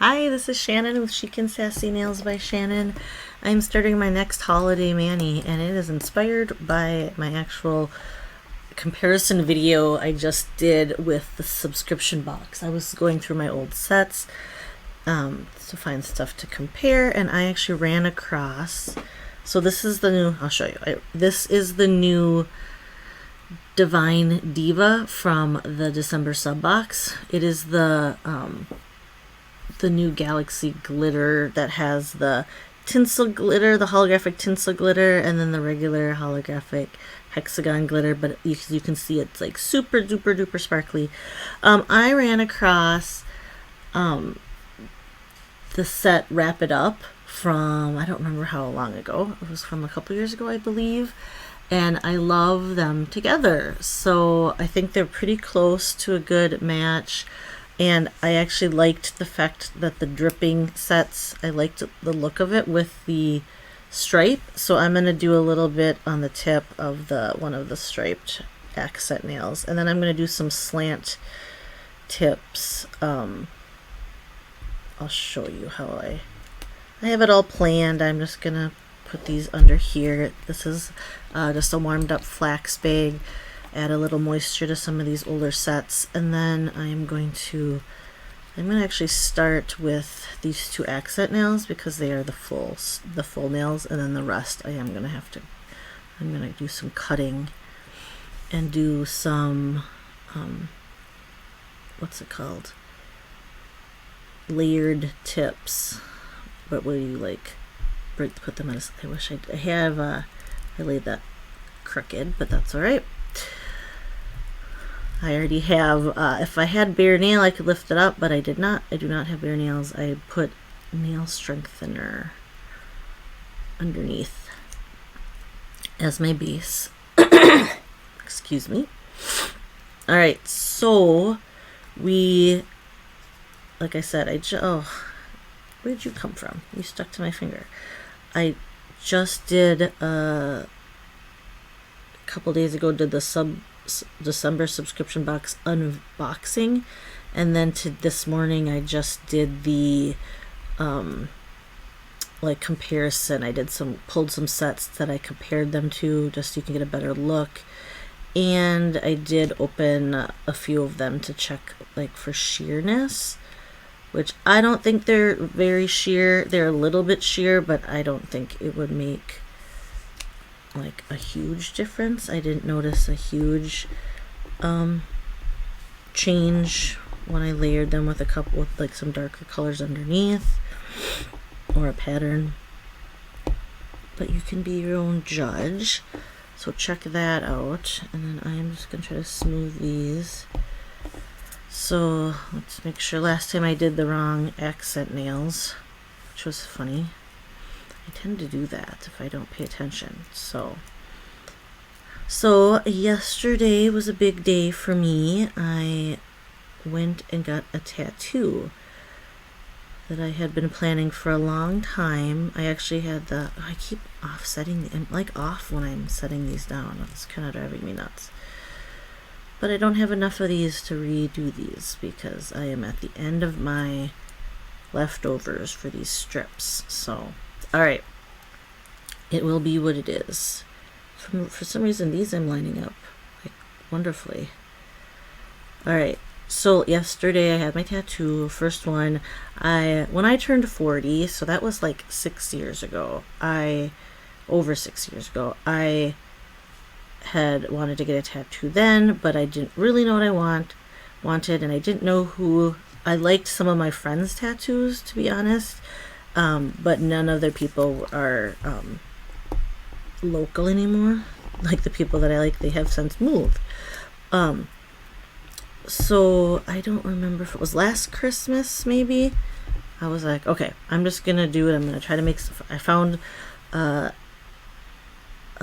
Hi, this is Shannon with Chic and Sassy Nails by Shannon. I'm starting my next holiday mani, and it is inspired by my actual comparison video I just did with the subscription box. I was going through my old sets to find stuff to compare, and I actually ran across. So this is the new. I'll show you. This is the new Divine Diva from the December sub box. It is the new Galaxy glitter that has the tinsel glitter, the holographic tinsel glitter, and then the regular holographic hexagon glitter. But you can see it's like super duper duper sparkly. I ran across the set Wrap It Up from, I don't remember how long ago. It was from a couple years ago, I believe. And I love them together. So I think they're pretty close to a good match. And I actually liked the fact that the dripping sets, I liked the look of it with the stripe. So I'm going to do a little bit on the tip of one of the striped accent nails. And then I'm going to do some slant tips. I'll show you how I have it all planned. I'm just going to put these under here. This is just a warmed up flax bag. Add a little moisture to some of these older sets, and then I'm going to actually start with these two accent nails because they are the full nails, and then the rest I'm gonna do some cutting and do some what's it called, layered tips. What will you like put them in I wish I have I laid that crooked, but that's all right. I already have, if I had bare nail, I could lift it up, but I did not. I do not have bare nails. I put nail strengthener underneath as my base. Excuse me. All right, so like I said, where'd you come from? You stuck to my finger. I just did, a couple days ago, did the December subscription box unboxing, and then this morning I just did the like comparison. I pulled some sets that I compared them to just so you can get a better look, and I did open a few of them to check like for sheerness, which I don't think they're very sheer. They're a little bit sheer, but I don't think it would make like a huge difference. I didn't notice a huge change when I layered them with like some darker colors underneath or a pattern, but you can be your own judge. So check that out, and then I'm just gonna try to smooth these. So let's make sure. Last time I did the wrong accent nails, which was funny. I tend to do that if I don't pay attention. So yesterday was a big day for me. I went and got a tattoo that I had been planning for a long time. I actually had I keep I'm like off when I'm setting these down. It's kind of driving me nuts. But I don't have enough of these to redo these because I am at the end of my leftovers for these strips. So all right, it will be what it is. For some reason, these I'm lining up like wonderfully. All right, so yesterday I had my tattoo, first one. When I turned 40, so that was like 6 years ago. Over 6 years ago, I had wanted to get a tattoo then, but I didn't really know what I wanted, and I didn't know who. I liked some of my friends' tattoos, to be honest. But none of their people are local anymore. Like the people that I like, they have since moved. So I don't remember if it was last Christmas, maybe. I was like, okay, I'm just gonna do it. I'm gonna try to make. I found a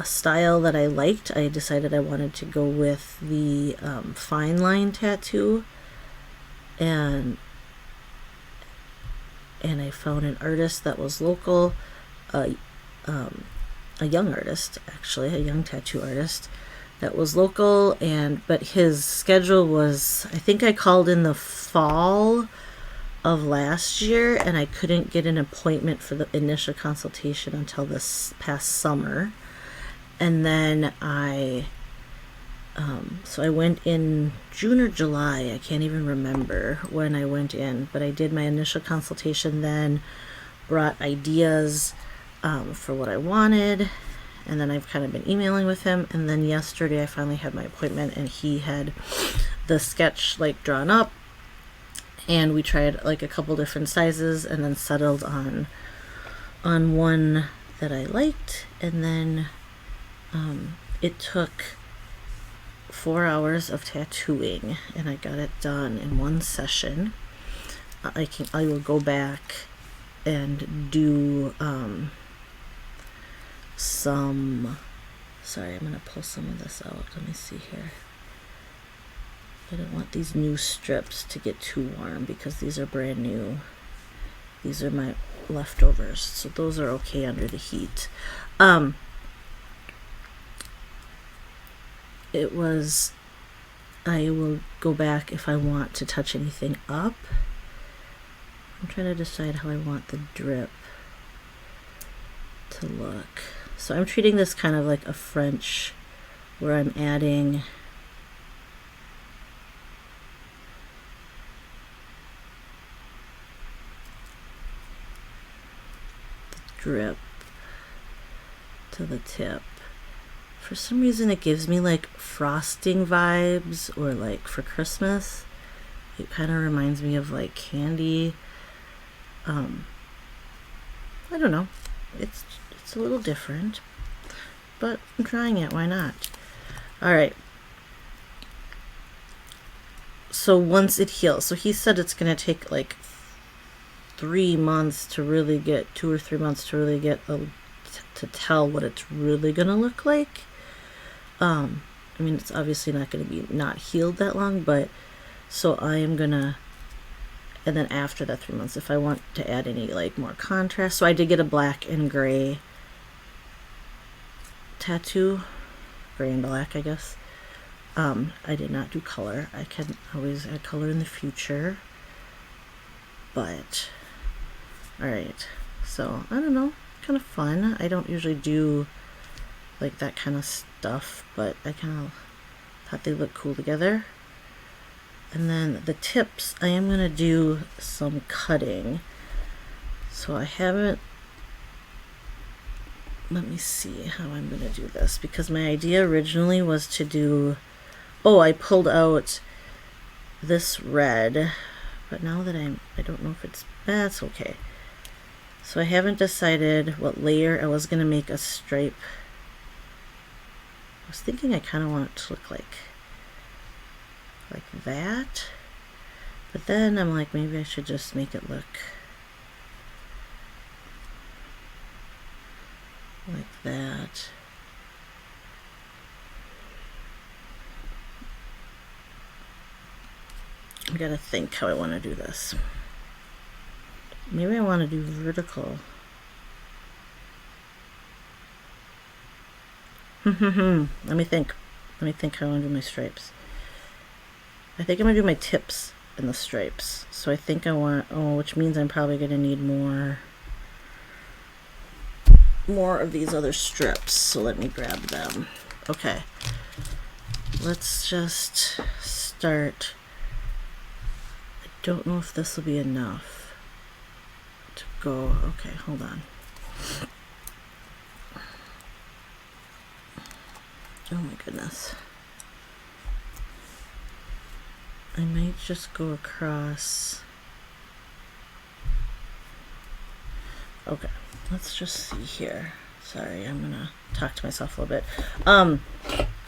style that I liked. I decided I wanted to go with the fine line tattoo, and I found an artist that was local, a young artist, actually, a young tattoo artist that was local, but his schedule was, I think I called in the fall of last year, and I couldn't get an appointment for the initial consultation until this past summer. And then so I went in June or July, I can't even remember when I went in, but I did my initial consultation then, brought ideas for what I wanted, and then I've kind of been emailing with him, and then yesterday I finally had my appointment, and he had the sketch like drawn up, and we tried like a couple different sizes and then settled on one that I liked. And then it took 4 hours of tattooing, and I got it done in one session. I will go back and do some, sorry, I'm gonna pull some of this out. Let me see here. I don't want these new strips to get too warm because these are brand new. These are my leftovers, so those are okay under the heat. I will go back if I want to touch anything up. I'm trying to decide how I want the drip to look. So I'm treating this kind of like a French, where I'm adding the drip to the tip. For some reason it gives me like frosting vibes, or like for Christmas. It kind of reminds me of like candy. I don't know. It's a little different, but I'm trying it. Why not? All right. So once it heals, so he said it's going to take like 3 months to really get, 2 or 3 months to really get to tell what it's really going to look like. I mean, it's obviously not going to be not healed that long, but so I am gonna, and then after that 3 months, if I want to add any like more contrast. So I did get a black and gray tattoo, gray and black, I guess. I did not do color. I can always add color in the future, but all right. So I don't know, kind of fun. I don't usually do like that kind of stuff, but I kind of thought they look cool together. And then the tips, I am going to do some cutting. So I haven't, let me see how I'm going to do this, because my idea originally was to do, I pulled out this red, but now that I don't know if that's okay. So I haven't decided what layer. I was going to make a stripe. I was thinking I kind of want it to look like that, but then I'm like, maybe I should just make it look like that. I gotta think how I want to do this. Maybe I want to do vertical. Let me think how I want to do my stripes. I think I'm gonna do my tips and the stripes. So I think I want, which means I'm probably gonna need more of these other strips. So let me grab them. Okay, let's just start. I don't know if this will be enough to go. Okay, hold on. Oh my goodness. I might just go across. Okay, let's just see here. Sorry, I'm gonna talk to myself a little bit. All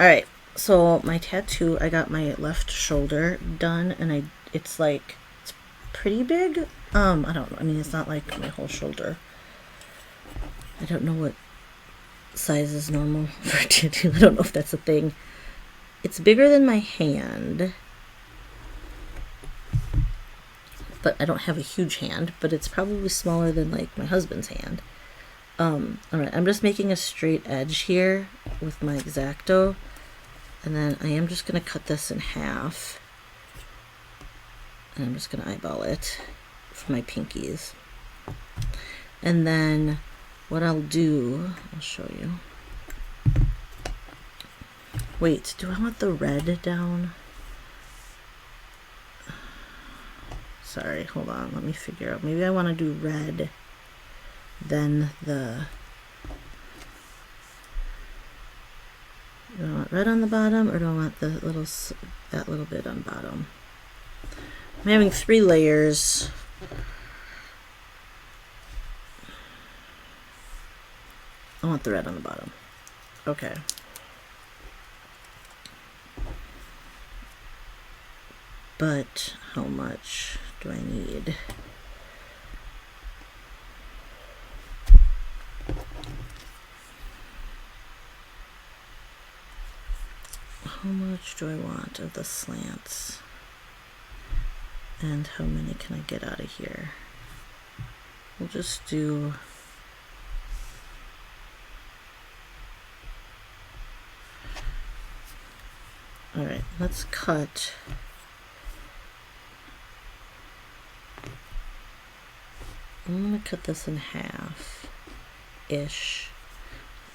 right, so my tattoo, I got my left shoulder done, and it's pretty big. I don't know. I mean, it's not like my whole shoulder. I don't know what size is normal for a tattoo. I don't know if that's a thing. It's bigger than my hand, but I don't have a huge hand, but it's probably smaller than like my husband's hand. All right, I'm just making a straight edge here with my X-Acto, and then I am just gonna cut this in half, and I'm just gonna eyeball it for my pinkies. And then what I'll do, I'll show you. Wait, do I want the red down? Sorry, hold on, let me figure out. Maybe I want to do red, then the... Do I want red on the bottom, or do I want the that little bit on bottom? I'm having 3 layers. I want the red on the bottom. Okay. But how much do I need? How much do I want of the slants? And how many can I get out of here? We'll just do... Alright, let's cut... I'm going to cut this in half-ish.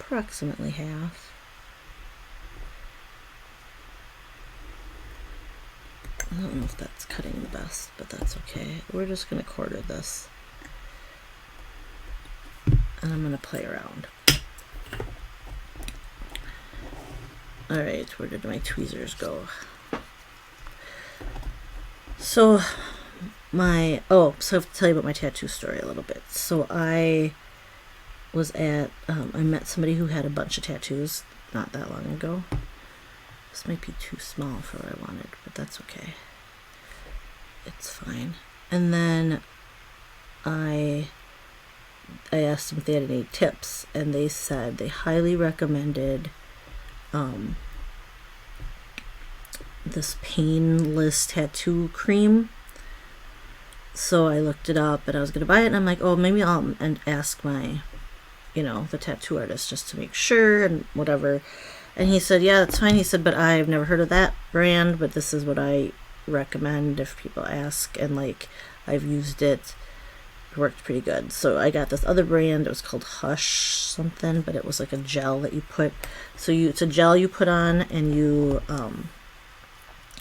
Approximately half. I don't know if that's cutting the best, but that's okay. We're just going to quarter this. And I'm going to play around. Alright, where did my tweezers go? So, so I have to tell you about my tattoo story a little bit. So I was I met somebody who had a bunch of tattoos not that long ago. This might be too small for what I wanted, but that's okay. It's fine. And then I asked them if they had any tips, and they said they highly recommended this painless tattoo cream. So I looked it up and I was going to buy it, and I'm like, oh, maybe I'll ask my, the tattoo artist just to make sure and whatever. And he said, yeah, that's fine. He said, but I've never heard of that brand, but this is what I recommend if people ask. And I've used it. It worked pretty good. So I got this other brand. It was called Hush something, but it was like a gel that you put. So it's a gel you put on, and you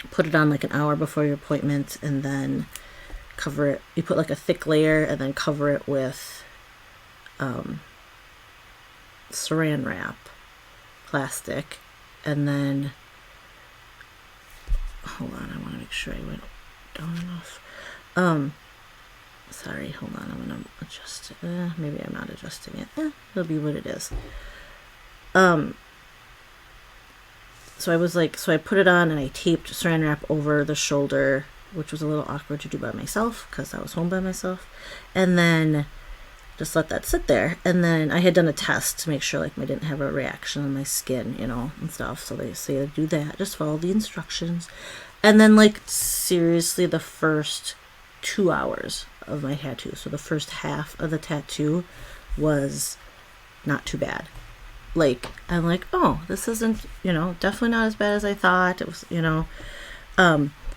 put it on like an hour before your appointment, and then cover it. You put like a thick layer and then cover it with saran wrap, plastic, and then hold on, I want to make sure I went down enough. Sorry, hold on, I'm gonna adjust it. Maybe I'm not adjusting it. It'll be what it is. So I put it on and I taped saran wrap over the shoulder, which was a little awkward to do by myself because I was home by myself, and then just let that sit there. And then I had done a test to make sure I didn't have a reaction on my skin, and stuff. So they say to do that, just follow the instructions. And then seriously, the first 2 hours of my tattoo, so the first half of the tattoo was not too bad. I'm like, oh, this isn't, definitely not as bad as I thought. It was,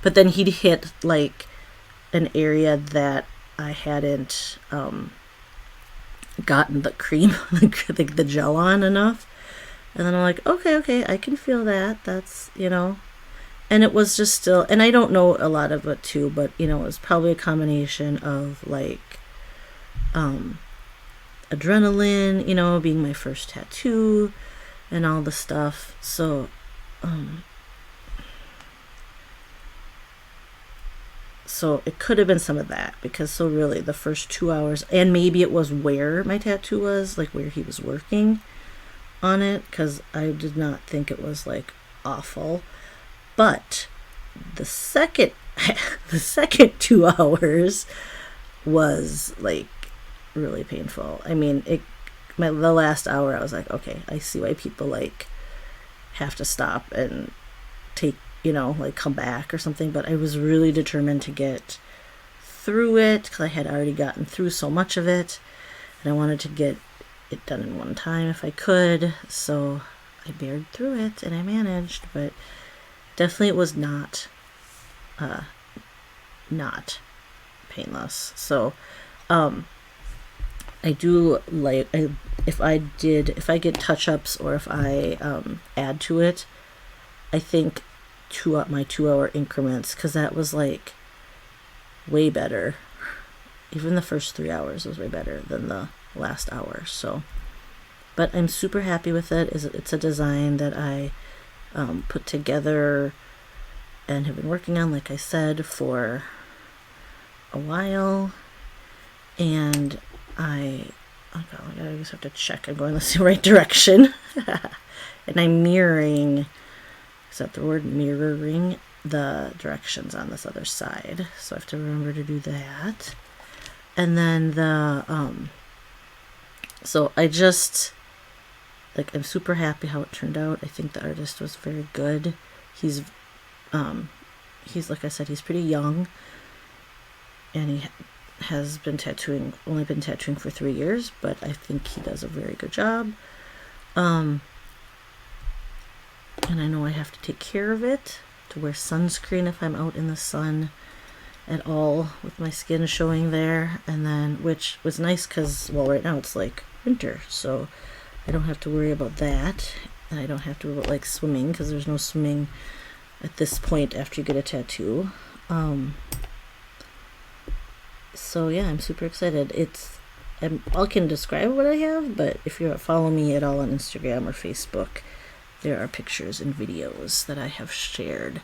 but then he'd hit an area that I hadn't gotten the cream, the gel on enough. And then I'm like, okay, I can feel that. That's, and it was just still, and I don't know a lot of it too, but, it was probably a combination of adrenaline, being my first tattoo and all the stuff. So, so it could have been some of that, because really the first 2 hours, and maybe it was where my tattoo was, where he was working on it, because I did not think it was awful. But the second 2 hours was really painful. I mean, the last hour I was like, okay, I see why people have to stop and take, come back or something. But I was really determined to get through it, because I had already gotten through so much of it, and I wanted to get it done in one time if I could. So I bared through it and I managed, but definitely it was not painless. So I do like, if I get touch-ups or if I add to it, I think my 2 hour increments, because that was like way better. Even the first 3 hours was way better than the last hour. So, but I'm super happy with it. It's a design that I put together and have been working on, like I said, for a while. And I just have to check I'm going the right direction. And I'm mirroring, is that the word, mirroring the directions on this other side. So I have to remember to do that. And then so I just, like, I'm super happy how it turned out. I think the artist was very good. He's like I said, he's pretty young, and he has only been tattooing for 3 years, but I think he does a very good job. And I know I have to take care of it, to wear sunscreen if I'm out in the sun at all with my skin showing there. And then, which was nice because, well, right now it's like winter, so I don't have to worry about that. And I don't have to worry about like swimming, because there's no swimming at this point after you get a tattoo. So yeah, I'm super excited. I can describe what I have, but if you follow me at all on Instagram or Facebook, there are pictures and videos that I have shared.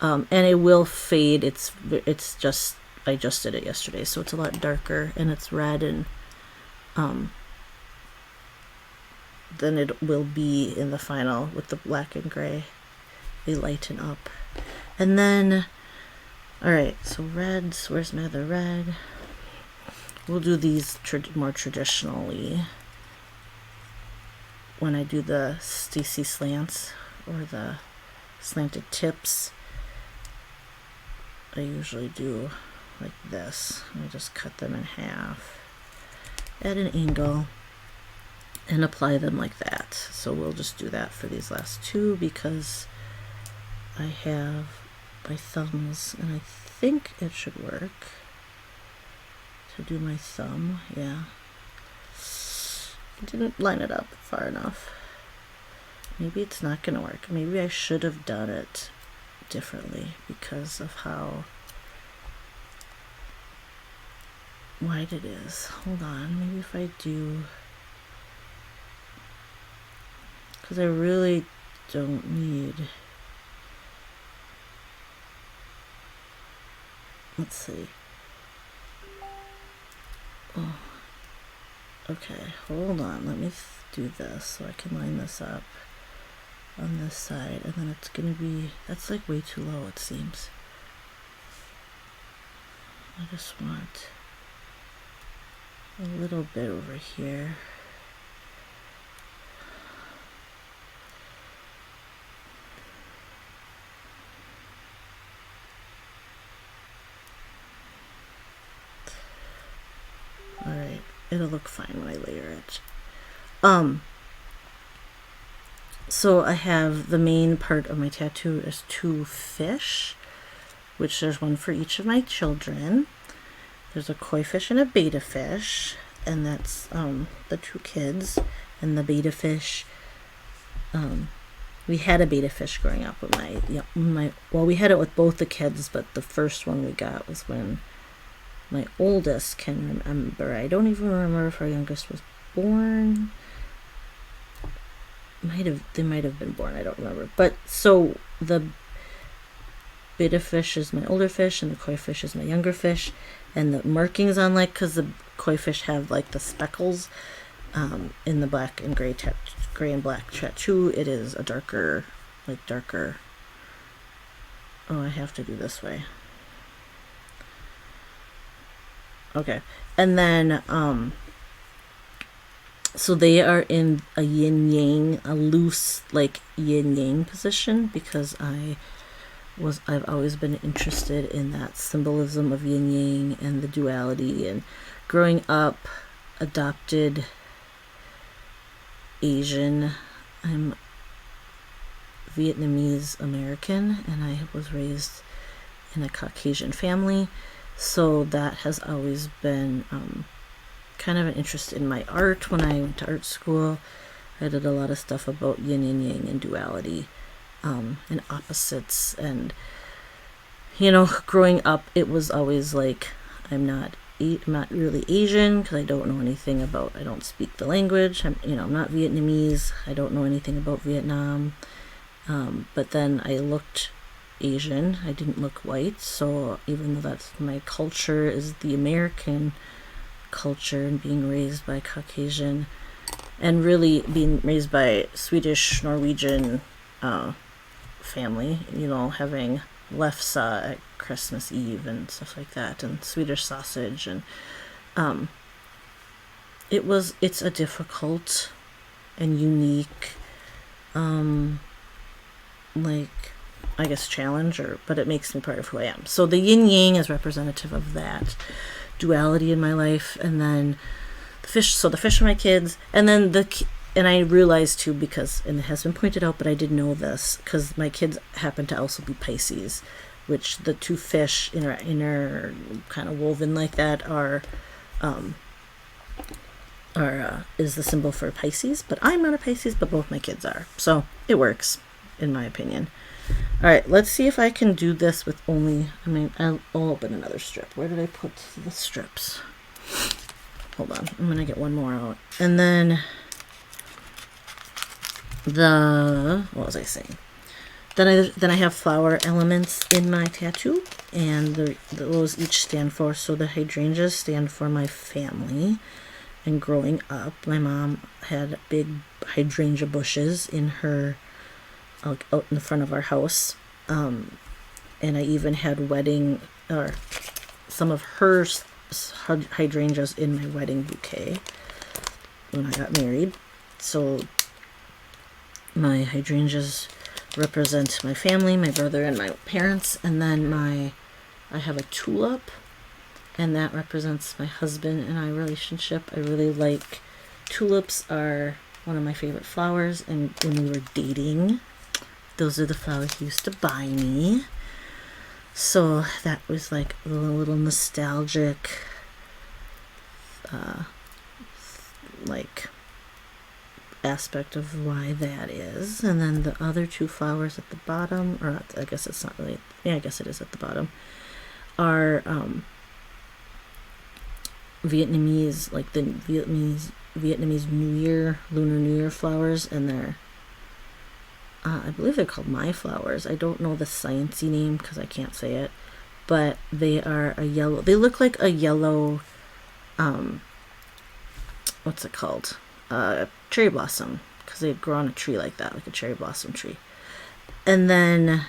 And it will fade. It's just, I just did it yesterday, so it's a lot darker, and it's red, and then it will be in the final with the black and gray. They lighten up. And then, alright, so reds, where's my other red? We'll do these more traditionally when I do the Stacy slants or the slanted tips. I usually do like this. I just cut them in half at an angle and apply them like that. So we'll just do that for these last two, because I have my thumbs, and I think it should work to do my thumb. Yeah, I didn't line it up far enough. Maybe it's not gonna work. Maybe I should have done it differently because of how wide it is. Hold on, maybe if I do, because I really don't need, let's see. Oh, okay, hold on, let me do this so I can line this up on this side, and then it's gonna be, that's like way too low, it seems. I just want a little bit over here. Alright, it'll look fine when I layer it. So I have the main part of my tattoo is 2 fish, which there's one for each of my children. There's a koi fish and a betta fish, and that's the 2 kids. And the betta fish, we had a betta fish growing up with well, we had it with both the kids, but the first one we got was when my oldest can remember. I don't even remember if our youngest was born. They might have been born, I don't remember. But so the betta fish is my older fish, and the koi fish is my younger fish. And the markings on, like, because the koi fish have like the speckles in the black and gray and black tattoo, it is a darker. Oh, I have to do this way. Okay, and then so they are in a yin yang, a loose like yin yang position, because I've always been interested in that symbolism of yin yang and the duality. And growing up, adopted Asian, I'm Vietnamese American, and I was raised in a Caucasian family. So that has always been kind of an interest in my art. When I went to art school, I did a lot of stuff about yin and yang and duality, and opposites. And, growing up, it was always like, I'm not really Asian because I don't know anything about, I don't speak the language. I'm not Vietnamese. I don't know anything about Vietnam. But then I looked Asian. I didn't look white. So even though that's my culture is the American culture, and being raised by Caucasian and really being raised by Swedish, Norwegian family, having lefse at Christmas Eve and stuff like that, and Swedish sausage, and it's a difficult and unique I guess challenge, but it makes me part of who I am. So the yin yang is representative of that duality in my life. And then the fish are my kids, and then and I realized too, because, and it has been pointed out, but I didn't know this, because my kids happen to also be Pisces, which the two fish inner kind of woven like that is the symbol for Pisces. But I'm not a Pisces, but both my kids are, so it works in my opinion. All right, let's see if I can do this with only, I'll open another strip. Where did I put the strips? Hold on, I'm gonna get one more out. And then what was I saying? Then I have flower elements in my tattoo, and those each stand for, so the hydrangeas stand for my family. And growing up, my mom had big hydrangea bushes out in the front of our house, and I even had some of her hydrangeas in my wedding bouquet when I got married. So my hydrangeas represent my family, my brother and my parents, and then I have a tulip, and that represents my husband and I relationship. I really like tulips, are one of my favorite flowers, and when we were dating, those are the flowers he used to buy me. So that was like a little nostalgic aspect of why that is. And then the other two flowers at the bottom, or I guess it's not really, I guess it is at the bottom, are Vietnamese, like the Vietnamese New Year, Lunar New Year flowers, and they're I believe they're called my flowers. I don't know the sciencey name because I can't say it, but they are a yellow. They look like a yellow, what's it called? Cherry blossom, because they grow on a tree like that, like a cherry blossom tree. And then,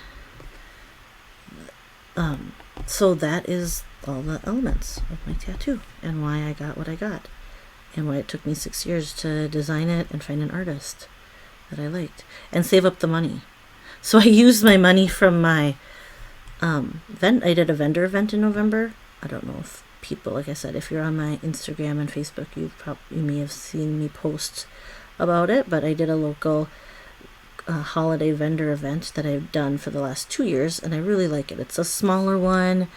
so that is all the elements of my tattoo, and why I got what I got, and why it took me 6 years to design it and find an artist that I liked and save up the money. So I used my money from my I did a vendor event in November. I don't know if people, like I said, if you're on my Instagram and Facebook, you may have seen me post about it, but I did a local holiday vendor event that I've done for the last 2 years, and I really like it. It's a smaller one,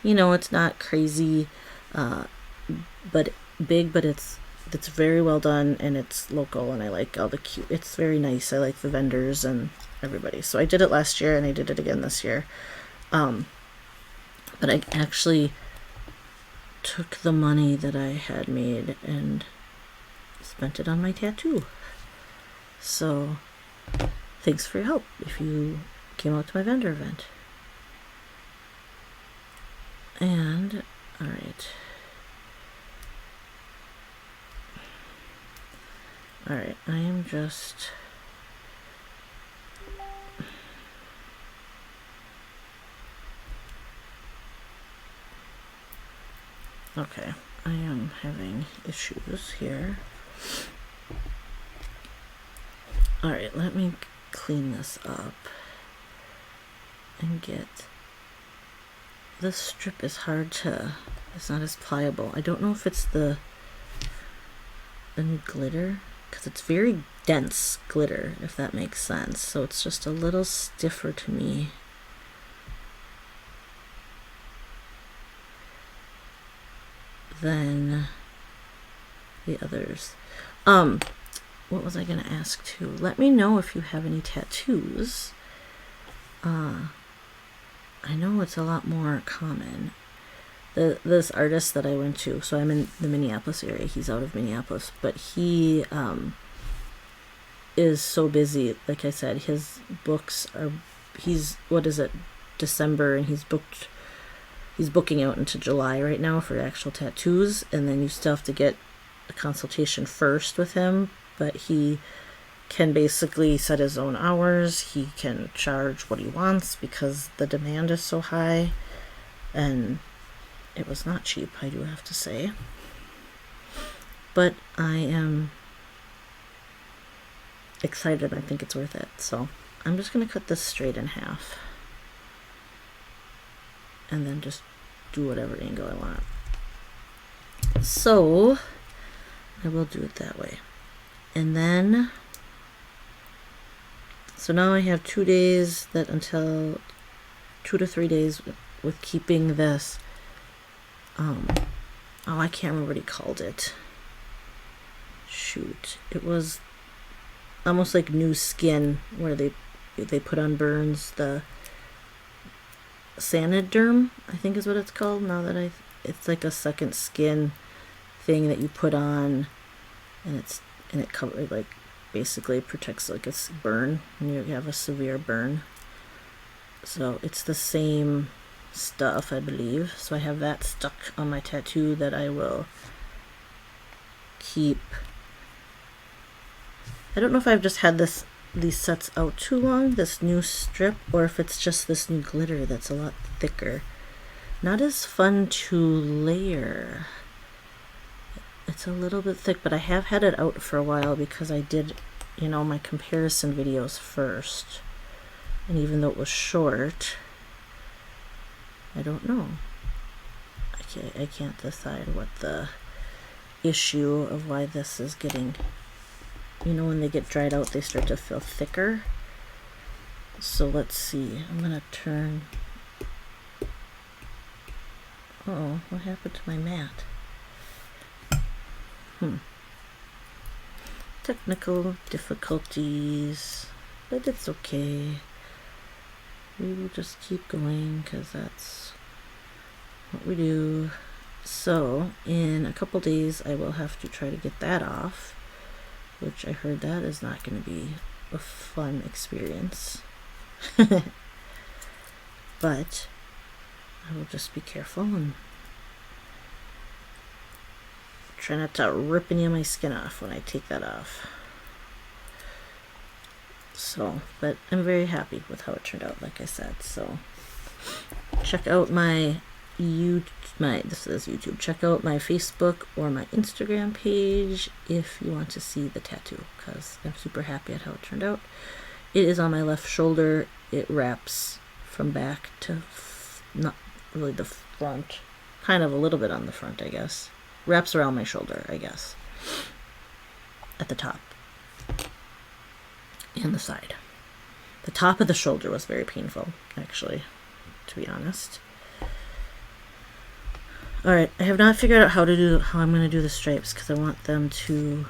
it's not crazy but big, but it's very well done, and it's local, and I like all the cute, it's very nice. I like the vendors and everybody. So I did it last year, and I did it again this year. But I actually took the money that I had made and spent it on my tattoo. So thanks for your help if you came out to my vendor event. And all right, I am just okay. I am having issues here. All right, let me clean this up and get. This strip is it's not as pliable. I don't know if it's the new glitter, because it's very dense glitter, if that makes sense. So it's just a little stiffer to me. than the others. What was I going to ask too? Let me know if you have any tattoos. I know it's a lot more common. This artist that I went to, so I'm in the Minneapolis area. He's out of Minneapolis, but he is so busy. Like I said, his books are, December, and he's booking out into July right now for actual tattoos, and then you still have to get a consultation first with him, but he can basically set his own hours. He can charge what he wants because the demand is so high, and it was not cheap, I do have to say. But I am excited. I think it's worth it. So I'm just going to cut this straight in half and then just do whatever angle I want. So I will do it that way. And then, so now I have 2 days, that until 2 to 3 days with keeping this, I can't remember what he called it. Shoot. It was almost like new skin, where they put on burns, the Saniderm, I think is what it's called. Now that it's like a second skin thing that you put on, and it covers, like, basically protects like a burn when you have a severe burn. So it's the same stuff, I believe. So I have that stuck on my tattoo that I will keep. I don't know if I've just had these sets out too long, this new strip, or if it's just this new glitter that's a lot thicker. Not as fun to layer. It's a little bit thick, but I have had it out for a while because I did, my comparison videos first. And even though it was short, I don't know. I can't decide what the issue of why this is getting, when they get dried out, they start to feel thicker. So let's see. I'm going to turn. Uh-oh, what happened to my mat? Technical difficulties, but it's okay. We will just keep going because that's what we do. So in a couple days I will have to try to get that off, which I heard that is not going to be a fun experience. But I will just be careful and try not to rip any of my skin off when I take that off. So, but I'm very happy with how it turned out, like I said. So check out this is YouTube. Check out my Facebook or my Instagram page if you want to see the tattoo, because I'm super happy at how it turned out. It is on my left shoulder. It wraps from back to not really the front, kind of a little bit on the front, I guess. Wraps around my shoulder, I guess, at the top and the side. The top of the shoulder was very painful, actually, to be honest. Alright, I have not figured out how I'm going to do the stripes, because I want them to,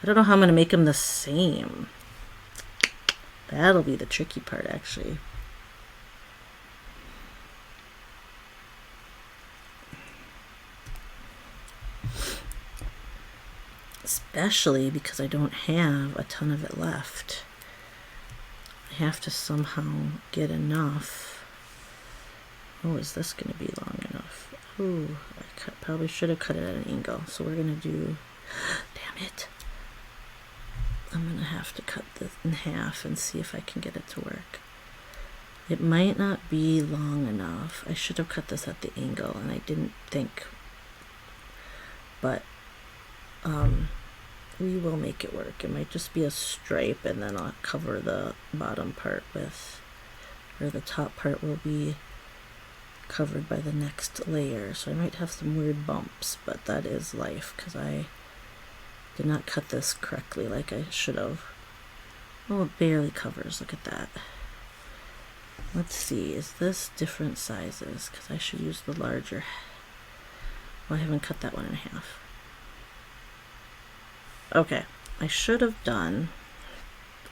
I don't know how I'm going to make them the same. That'll be the tricky part, actually. Especially because I don't have a ton of it left. I have to somehow get enough. Oh, is this going to be long enough? Oh, I probably should have cut it at an angle. So we're going to do... Damn it. I'm going to have to cut this in half and see if I can get it to work. It might not be long enough. I should have cut this at the angle, and I didn't think. But... we will make it work. It might just be a stripe, and then I'll cover the bottom part with, or the top part will be covered by the next layer. So I might have some weird bumps, but that is life, because I did not cut this correctly like I should have. Oh, it barely covers. Look at that. Let's see, is this different sizes? Because I should use the larger. Well, I haven't cut that one in half. Okay, I should have done,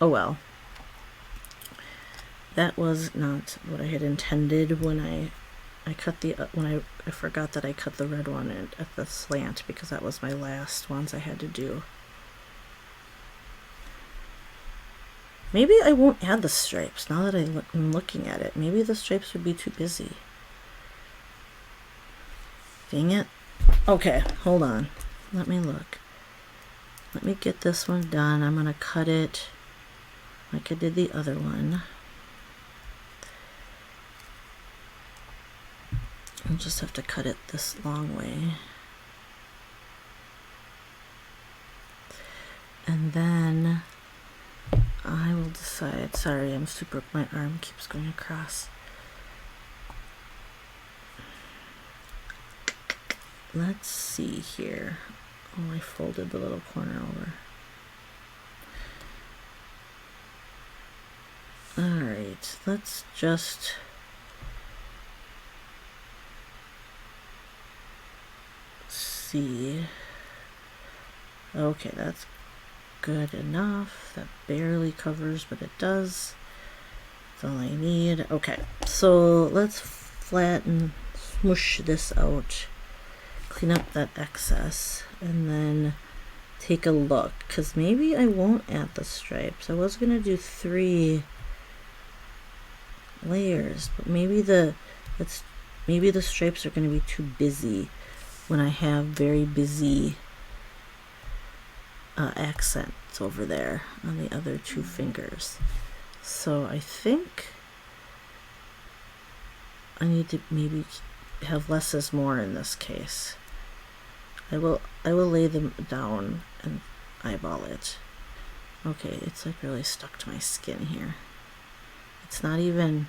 oh well. That was not what I had intended when I cut the, I forgot that I cut the red one at the slant because that was my last ones I had to do. Maybe I won't add the stripes now that I'm looking at it. Maybe the stripes would be too busy. Dang it. Okay, hold on. Let me look. Let me get this one done. I'm going to cut it like I did the other one. I'll just have to cut it this long way. And then I will decide. Sorry, my arm keeps going across. Let's see here. Oh, I folded the little corner over. Alright, let's just see. Okay, that's good enough. That barely covers, but it does. That's all I need. Okay, so let's flatten, smush this out, clean up that excess, and then take a look, because maybe I won't add the stripes. I was gonna do 3 layers, but maybe the stripes are gonna be too busy when I have very busy accents over there on the other 2 fingers. So I think I need to maybe have less is more in this case. I will lay them down and eyeball it. Okay, it's like really stuck to my skin here. It's not even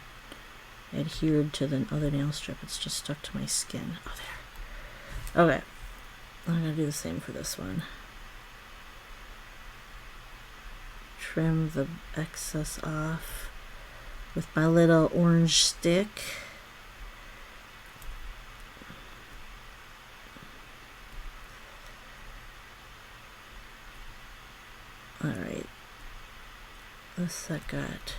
adhered to the other nail strip, it's just stuck to my skin. Oh, there. Okay, I'm gonna do the same for this one. Trim the excess off with my little orange stick. Alright, this I got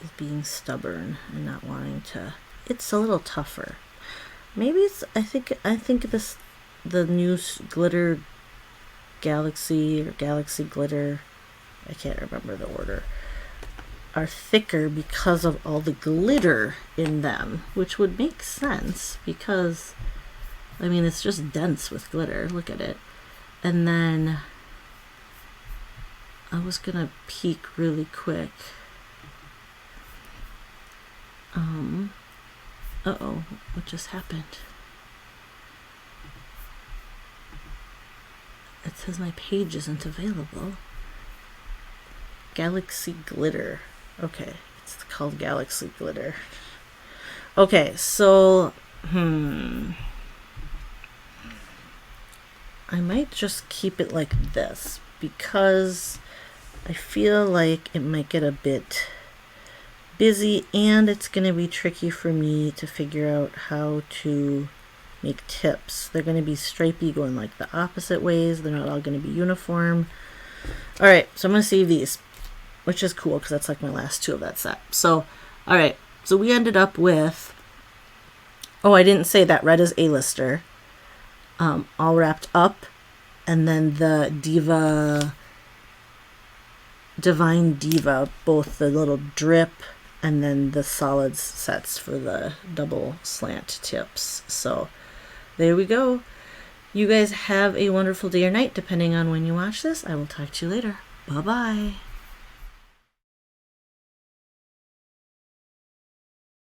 is being stubborn and not wanting to. It's a little tougher. Maybe it's, I think this, the new glitter galaxy or galaxy glitter, I can't remember the order, are thicker because of all the glitter in them, which would make sense because, I mean, it's just dense with glitter. Look at it. And then I was gonna peek really quick. Uh-oh, what just happened? It says my page isn't available. Galaxy Glitter. Okay, it's called Galaxy Glitter. Okay, so, I might just keep it like this because I feel like it might get a bit busy and it's going to be tricky for me to figure out how to make tips. They're going to be stripy going like the opposite ways. They're not all going to be uniform. Alright, so I'm going to save these, which is cool because that's like my last 2 of that set. So, alright, so we ended up with, oh, I didn't say that red is A-lister, all wrapped up, and then the Diva, Divine Diva, both the little drip and then the solids sets for the double slant tips. So there we go. You guys have a wonderful day or night depending on when you watch this. I will talk to you later. Bye-bye.